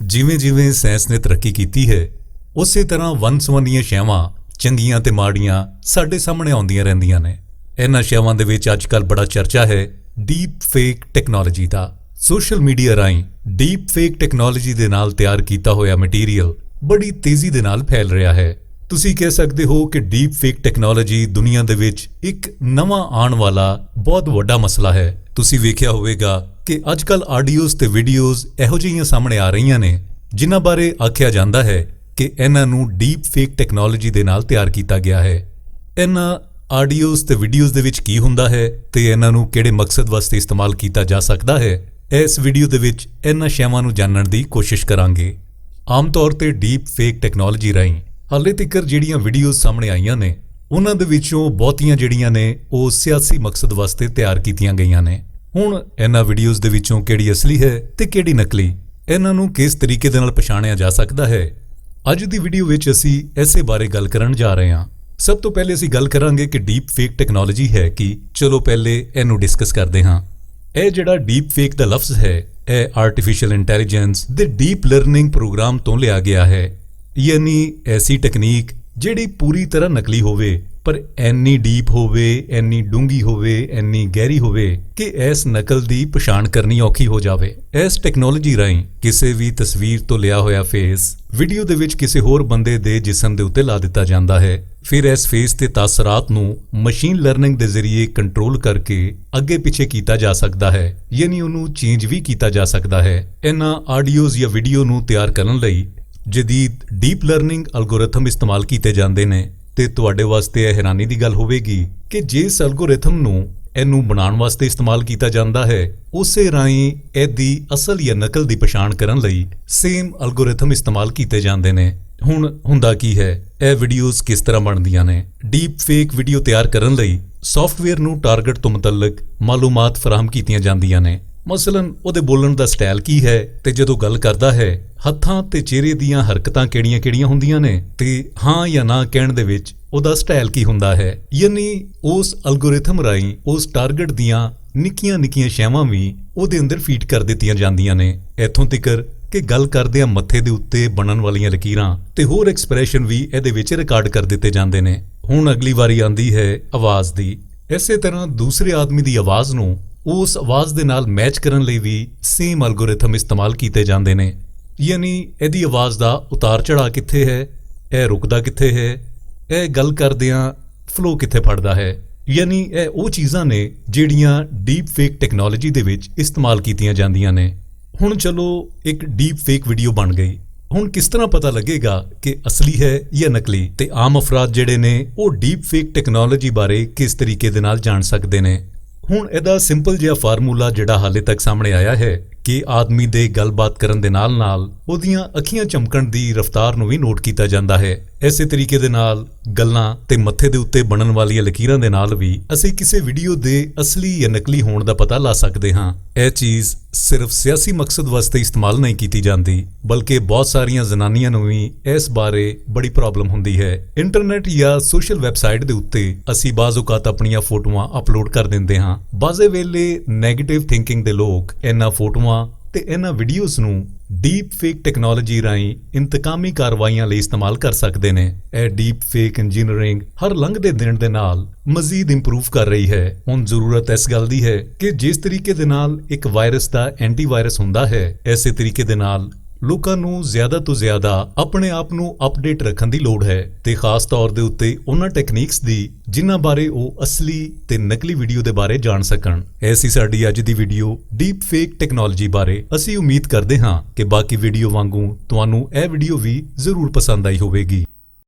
ਜਿਵੇਂ ਜਿਵੇਂ ਸਾਇੰਸ ਨੇ ਤਰੱਕੀ ਕੀਤੀ ਹੈ ਉਸੇ ਤਰ੍ਹਾਂ ਵੰਨ-ਸੁਵੰਨੀਆਂ ਸ਼ੈਵਾਂ ਚੰਗੀਆਂ ਤੇ ਮਾੜੀਆਂ ਸਾਡੇ ਸਾਹਮਣੇ ਆਉਂਦੀਆਂ ਰਹਿੰਦੀਆਂ ਨੇ। ਇਹਨਾਂ ਸ਼ੈਵਾਂ ਦੇ ਵਿੱਚ ਅੱਜਕੱਲ ਬੜਾ ਚਰਚਾ ਹੈ ਡੀਪ ਫੇਕ ਟੈਕਨੋਲੋਜੀ ਦਾ। ਸੋਸ਼ਲ ਮੀਡੀਆ ਰਾਹੀਂ ਡੀਪ ਫੇਕ ਟੈਕਨੋਲੋਜੀ ਦੇ ਨਾਲ ਤਿਆਰ ਕੀਤਾ ਹੋਇਆ ਮਟੀਰੀਅਲ ਬੜੀ ਤੇਜ਼ੀ ਦੇ ਨਾਲ ਫੈਲ ਰਿਹਾ ਹੈ। ਤੁਸੀਂ ਕਹਿ ਸਕਦੇ ਹੋ ਕਿ ਡੀਪ ਫੇਕ ਟੈਕਨੋਲੋਜੀ ਦੁਨੀਆ ਦੇ ਵਿੱਚ ਇੱਕ ਨਵਾਂ ਆਉਣ ਵਾਲਾ ਬਹੁਤ ਵੱਡਾ ਮਸਲਾ ਹੈ। ਤੁਸੀਂ ਵੇਖਿਆ ਹੋਵੇਗਾ ਕਿ ਅੱਜਕੱਲ ਆਡੀਓਜ਼ ਤੇ ਵੀਡੀਓਜ਼ ਇਹੋ ਜਿਹੀਆਂ ਸਾਹਮਣੇ ਆ ਰਹੀਆਂ ਨੇ ਜਿਨ੍ਹਾਂ ਬਾਰੇ ਆਖਿਆ ਜਾਂਦਾ ਹੈ ਕਿ ਇਹਨਾਂ ਨੂੰ ਡੀਪ ਫੇਕ ਟੈਕਨੋਲੋਜੀ ਦੇ ਨਾਲ ਤਿਆਰ ਕੀਤਾ ਗਿਆ ਹੈ। ਇਹਨਾਂ ਆਡੀਓਜ਼ ਤੇ ਵੀਡੀਓਜ਼ ਦੇ ਵਿੱਚ ਕੀ ਹੁੰਦਾ ਹੈ ਤੇ ਇਹਨਾਂ ਨੂੰ ਕਿਹੜੇ ਮਕਸਦ ਵਾਸਤੇ ਇਸਤੇਮਾਲ ਕੀਤਾ ਜਾ ਸਕਦਾ ਹੈ, ਇਸ ਵੀਡੀਓ ਦੇ ਵਿੱਚ ਇਹਨਾਂ ਸ਼ੈਵਾਂ ਨੂੰ ਜਾਣਨ ਦੀ ਕੋਸ਼ਿਸ਼ ਕਰਾਂਗੇ। ਆਮ ਤੌਰ ਤੇ ਡੀਪ ਫੇਕ ਟੈਕਨੋਲੋਜੀ ਰਾਹੀਂ ਹਾਲੇ ਤੱਕ ਜਿਹੜੀਆਂ ਵੀਡੀਓਜ਼ ਸਾਹਮਣੇ ਆਈਆਂ ਨੇ ਉਹਨਾਂ ਦੇ ਵਿੱਚੋਂ ਬਹੁਤੀਆਂ ਜਿਹੜੀਆਂ ਨੇ ਉਹ ਸਿਆਸੀ ਮਕਸਦ ਵਾਸਤੇ ਤਿਆਰ ਕੀਤੀਆਂ ਗਈਆਂ ਨੇ। ਹੁਣ ਇਹਨਾਂ ਵੀਡੀਓਜ਼ ਦੇ ਵਿੱਚੋਂ ਕਿਹੜੀ ਅਸਲੀ ਹੈ ਤੇ ਕਿਹੜੀ ਨਕਲੀ, ਇਹਨਾਂ ਨੂੰ ਕਿਸ ਤਰੀਕੇ ਦੇ ਨਾਲ ਪਛਾਣਿਆ ਜਾ ਸਕਦਾ ਹੈ, ਅੱਜ ਦੀ ਵੀਡੀਓ ਵਿੱਚ ਅਸੀਂ ਇਸੇ ਬਾਰੇ ਗੱਲ ਕਰਨ ਜਾ ਰਹੇ ਹਾਂ। ਸਭ ਤੋਂ ਪਹਿਲੇ ਅਸੀਂ ਗੱਲ ਕਰਾਂਗੇ ਕਿ ਡੀਪ ਫੇਕ ਟੈਕਨੋਲੋਜੀ ਹੈ ਕੀ। ਚਲੋ ਪਹਿਲੇ ਇਹਨੂੰ ਡਿਸਕਸ ਕਰਦੇ ਹਾਂ। ਇਹ ਜਿਹੜਾ ਡੀਪ ਫੇਕ ਦਾ ਲਫ਼ਜ਼ ਹੈ ਇਹ ਆਰਟੀਫੀਸ਼ੀਅਲ ਇੰਟੈਲੀਜੈਂਸ ਦੇ ਡੀਪ ਲਰਨਿੰਗ ਪ੍ਰੋਗਰਾਮ ਤੋਂ ਲਿਆ ਗਿਆ ਹੈ, ਯਾਨੀ ਐਸੀ ਟੈਕਨੀਕ ਜਿਹੜੀ ਪੂਰੀ ਤਰ੍ਹਾਂ ਨਕਲੀ ਹੋਵੇ ਪਰ ਇੰਨੀ ਡੀਪ ਹੋਵੇ, ਇੰਨੀ ਡੂੰਘੀ ਹੋਵੇ, ਇੰਨੀ ਗਹਿਰੀ ਹੋਵੇ ਕਿ ਇਸ ਨਕਲ ਦੀ ਪਛਾਣ ਕਰਨੀ ਔਖੀ ਹੋ ਜਾਵੇ। ਇਸ ਟੈਕਨੋਲੋਜੀ ਰਾਹੀਂ ਕਿਸੇ ਵੀ ਤਸਵੀਰ ਤੋਂ ਲਿਆ ਹੋਇਆ ਫੇਸ ਵੀਡੀਓ ਦੇ ਵਿੱਚ ਕਿਸੇ ਹੋਰ ਬੰਦੇ ਦੇ ਜਿਸਮ ਦੇ ਉੱਤੇ ਲਾ ਦਿੱਤਾ ਜਾਂਦਾ ਹੈ। ਫਿਰ ਇਸ ਫੇਸ ਤੇ ਤਾਸਰਾਤ ਨੂੰ ਮਸ਼ੀਨ ਲਰਨਿੰਗ ਦੇ ਜ਼ਰੀਏ ਕੰਟਰੋਲ ਕਰਕੇ ਅੱਗੇ ਪਿੱਛੇ ਕੀਤਾ ਜਾ ਸਕਦਾ ਹੈ, ਯਾਨੀ ਉਹਨੂੰ ਚੇਂਜ ਵੀ ਕੀਤਾ ਜਾ ਸਕਦਾ ਹੈ। ਇਹਨਾਂ ਆਡੀਓਜ਼ ਜਾਂ ਵੀਡੀਓ ਨੂੰ ਤਿਆਰ ਕਰਨ ਲਈ ਜਦੀਦ ਡੀਪ ਲਰਨਿੰਗ ਐਲਗੋਰਿਥਮ ਇਸਤੇਮਾਲ ਕੀਤੇ ਜਾਂਦੇ ਨੇ ਤੇ ਤੁਹਾਡੇ ਵਾਸਤੇ ਇਹ ਹੈਰਾਨੀ ਦੀ ਗੱਲ ਹੋਵੇਗੀ ਕਿ ਜਿਸ ਐਲਗੋਰਿਥਮ ਨੂੰ ਇਹਨੂੰ ਬਣਾਉਣ ਵਾਸਤੇ ਇਸਤੇਮਾਲ ਕੀਤਾ ਜਾਂਦਾ ਹੈ ਉਸੇ ਰਾਹੀਂ ਇਹਦੀ ਅਸਲ ਜਾਂ ਨਕਲ ਦੀ ਪਛਾਣ ਕਰਨ ਲਈ ਸੇਮ ਐਲਗੋਰਿਥਮ ਇਸਤੇਮਾਲ ਕੀਤੇ ਜਾਂਦੇ ਨੇ। ਹੁਣ ਹੁੰਦਾ ਕੀ ਹੈ, ਇਹ ਵੀਡੀਓਜ਼ ਕਿਸ ਤਰ੍ਹਾਂ ਬਣਦੀਆਂ ਨੇ। ਡੀਪ ਫੇਕ ਵੀਡੀਓ ਤਿਆਰ ਕਰਨ ਲਈ ਸੌਫਟਵੇਅਰ ਨੂੰ ਟਾਰਗੇਟ ਤੋਂ ਮੁਤਲਕ ਮਾਲੂਮਾਤ ਫਰਾਹਮ ਕੀਤੀਆਂ ਜਾਂਦੀਆਂ ਨੇ। ਮਸਲਨ ਉਹਦੇ ਬੋਲਣ ਦਾ ਸਟਾਈਲ ਕੀ ਹੈ ਤੇ ਜਦੋਂ ਗੱਲ ਕਰਦਾ ਹੈ ਹੱਥਾਂ ਤੇ ਚਿਹਰੇ ਦੀਆਂ ਹਰਕਤਾਂ ਕਿਹੜੀਆਂ ਹੁੰਦੀਆਂ ਨੇ ਤੇ ਹਾਂ ਜਾਂ ਨਾ ਕਹਿਣ ਦੇ ਵਿੱਚ ਉਹਦਾ ਸਟਾਈਲ ਕੀ ਹੁੰਦਾ ਹੈ, ਯਾਨੀ ਉਸ ਐਲਗੋਰਿਥਮ ਰਾਹੀਂ ਉਸ ਟਾਰਗੇਟ ਦੀਆਂ ਨਿੱਕੀਆਂ ਸ਼ੈਵਾਂ ਵੀ ਉਹਦੇ ਅੰਦਰ ਫੀਡ ਕਰ ਦਿੱਤੀਆਂ ਜਾਂਦੀਆਂ ਨੇ। ਇੱਥੋਂ ਤੱਕ ਕਿ ਗੱਲ ਕਰਦਿਆਂ ਮੱਥੇ ਦੇ ਉੱਤੇ ਬਣਨ ਵਾਲੀਆਂ ਲਕੀਰਾਂ ਤੇ ਹੋਰ ਐਕਸਪ੍ਰੈਸ਼ਨ ਵੀ ਇਹਦੇ ਵਿੱਚ ਰਿਕਾਰਡ ਕਰ ਦਿੱਤੇ ਜਾਂਦੇ ਨੇ। ਹੁਣ ਅਗਲੀ ਵਾਰੀ ਆਂਦੀ ਹੈ ਆਵਾਜ਼ ਦੀ। ਇਸੇ ਤਰ੍ਹਾਂ ਦੂਸਰੇ ਆਦਮੀ ਦੀ ਆਵਾਜ਼ ਨੂੰ ਉਸ ਆਵਾਜ਼ ਦੇ ਨਾਲ ਮੈਚ ਕਰਨ ਲਈ ਵੀ ਸੇਮ ਐਲਗੋਰਿਥਮ ਇਸਤੇਮਾਲ ਕੀਤੇ ਜਾਂਦੇ ਨੇ, ਯਾਨੀ ਇਹਦੀ ਆਵਾਜ਼ ਦਾ ਉਤਾਰ ਚੜ੍ਹਾਅ ਕਿੱਥੇ ਹੈ, ਇਹ ਰੁਕਦਾ ਕਿੱਥੇ ਹੈ, ਇਹ ਗੱਲ ਕਰਦਿਆਂ ਫਲੋ ਕਿੱਥੇ ਫੜਦਾ ਹੈ, ਯਾਨੀ ਇਹ ਉਹ ਚੀਜ਼ਾਂ ਨੇ ਜਿਹੜੀਆਂ ਡੀਪ ਫੇਕ ਟੈਕਨੋਲੋਜੀ ਦੇ ਵਿੱਚ ਇਸਤੇਮਾਲ ਕੀਤੀਆਂ ਜਾਂਦੀਆਂ ਨੇ। ਹੁਣ ਚਲੋ ਇੱਕ ਡੀਪ ਫੇਕ ਵੀਡੀਓ ਬਣ ਗਈ, ਹੁਣ ਕਿਸ ਤਰ੍ਹਾਂ ਪਤਾ ਲੱਗੇਗਾ ਕਿ ਅਸਲੀ ਹੈ ਜਾਂ ਨਕਲੀ, ਤੇ ਆਮ ਅਫਰਾਦ ਜਿਹੜੇ ਨੇ ਉਹ ਡੀਪ ਫੇਕ ਟੈਕਨੋਲੋਜੀ ਬਾਰੇ ਕਿਸ ਤਰੀਕੇ ਦੇ ਨਾਲ ਜਾਣ ਸਕਦੇ ਨੇ। ਹੁਣ ਇਹਦਾ ਸਿੰਪਲ ਜਿਹਾ ਫਾਰਮੂਲਾ ਜਿਹੜਾ ਹਾਲੇ ਤੱਕ ਸਾਹਮਣੇ ਆਇਆ ਹੈ ਕਿ ਆਦਮੀ ਦੇ ਗੱਲਬਾਤ ਕਰਨ ਦੇ ਨਾਲ ਉਹਦੀਆਂ ਅੱਖੀਆਂ ਚਮਕਣ ਦੀ ਰਫ਼ਤਾਰ ਨੂੰ ਵੀ ਨੋਟ ਕੀਤਾ ਜਾਂਦਾ ਹੈ। ਇਸੇ ਤਰੀਕੇ ਦੇ ਨਾਲ ਗੱਲਾਂ ਤੇ ਮੱਥੇ ਦੇ ਉੱਤੇ ਬਣਨ ਵਾਲੀਆਂ ਲਕੀਰਾਂ ਦੇ ਨਾਲ ਵੀ ਅਸੀਂ ਕਿਸੇ ਵੀਡੀਓ ਦੇ ਅਸਲੀ ਜਾਂ ਨਕਲੀ ਹੋਣ ਦਾ ਪਤਾ ਲਾ ਸਕਦੇ ਹਾਂ। ਇਹ ਚੀਜ਼ ਸਿਰਫ ਸਿਆਸੀ ਮਕਸਦ ਵਾਸਤੇ ਇਸਤੇਮਾਲ ਨਹੀਂ ਕੀਤੀ ਜਾਂਦੀ ਬਲਕਿ ਬਹੁਤ ਸਾਰੀਆਂ ਜ਼ਨਾਨੀਆਂ ਨੂੰ ਵੀ ਇਸ ਬਾਰੇ ਬੜੀ ਪ੍ਰੋਬਲਮ ਹੁੰਦੀ ਹੈ। ਇੰਟਰਨੈਟ ਜਾਂ ਸੋਸ਼ਲ ਵੈਬਸਾਈਟ ਦੇ ਉੱਤੇ ਅਸੀਂ ਬਾਜ਼ ਔਕਾਤ ਆਪਣੀਆਂ ਫੋਟੋਆਂ ਅਪਲੋਡ ਕਰ ਦਿੰਦੇ ਹਾਂ। ਬਾਜ਼ੇ ਵੇਲੇ ਨੈਗੇਟਿਵ ਥਿੰਕਿੰਗ ਦੇ ਲੋਕ ਇਹਨਾਂ ਫੋਟੋਆਂ ਤੇ ਇਹਨਾਂ ਵੀਡੀਓਜ਼ ਨੂੰ ਡੀਪ ਫੇਕ ਟੈਕਨੋਲੋਜੀ ਰਾਹੀਂ ਇੰਤਕਾਮੀ ਕਾਰਵਾਈਆਂ ਲਈ ਇਸਤੇਮਾਲ ਕਰ ਸਕਦੇ ਨੇ। ਇਹ ਡੀਪ ਫੇਕ ਇੰਜੀਨੀਅਰਿੰਗ ਹਰ ਲੰਘਦੇ ਦਿਨ ਦੇ ਨਾਲ ਮਜ਼ੀਦ ਇੰਪਰੂਵ ਕਰ ਰਹੀ ਹੈ। ਹੁਣ ਜ਼ਰੂਰਤ ਇਸ ਗੱਲ ਦੀ ਹੈ ਕਿ ਜਿਸ ਤਰੀਕੇ ਦੇ ਨਾਲ ਇੱਕ ਵਾਇਰਸ ਦਾ ਐਂਟੀਵਾਇਰਸ ਹੁੰਦਾ ਹੈ ਇਸੇ ਤਰੀਕੇ ਦੇ ਨਾਲ ਲੋਕਾਂ ਨੂੰ ਜ਼ਿਆਦਾ ਤੋਂ ਜ਼ਿਆਦਾ ਆਪਣੇ ਆਪ ਨੂੰ ਅਪਡੇਟ ਰੱਖਣ ਦੀ ਲੋੜ ਹੈ ਤੇ ਖਾਸ ਤੌਰ ਦੇ ਉੱਤੇ ਉਹਨਾਂ ਟੈਕਨੀਕਸ ਦੀ ਜਿਨ੍ਹਾਂ ਬਾਰੇ ਉਹ ਅਸਲੀ ਤੇ ਨਕਲੀ ਵੀਡੀਓ ਦੇ ਬਾਰੇ ਜਾਣ ਸਕਣ। ਐਸੀ ਸਾਡੀ ਅੱਜ ਦੀ ਵੀਡੀਓ ਡੀਪ ਫੇਕ ਟੈਕਨੋਲੋਜੀ ਬਾਰੇ। ਅਸੀਂ ਉਮੀਦ ਕਰਦੇ ਹਾਂ ਕਿ ਬਾਕੀ ਵੀਡੀਓ ਵਾਂਗੂ ਤੁਹਾਨੂੰ ਇਹ ਵੀਡੀਓ ਵੀ ਜ਼ਰੂਰ ਪਸੰਦ ਆਈ ਹੋਵੇਗੀ।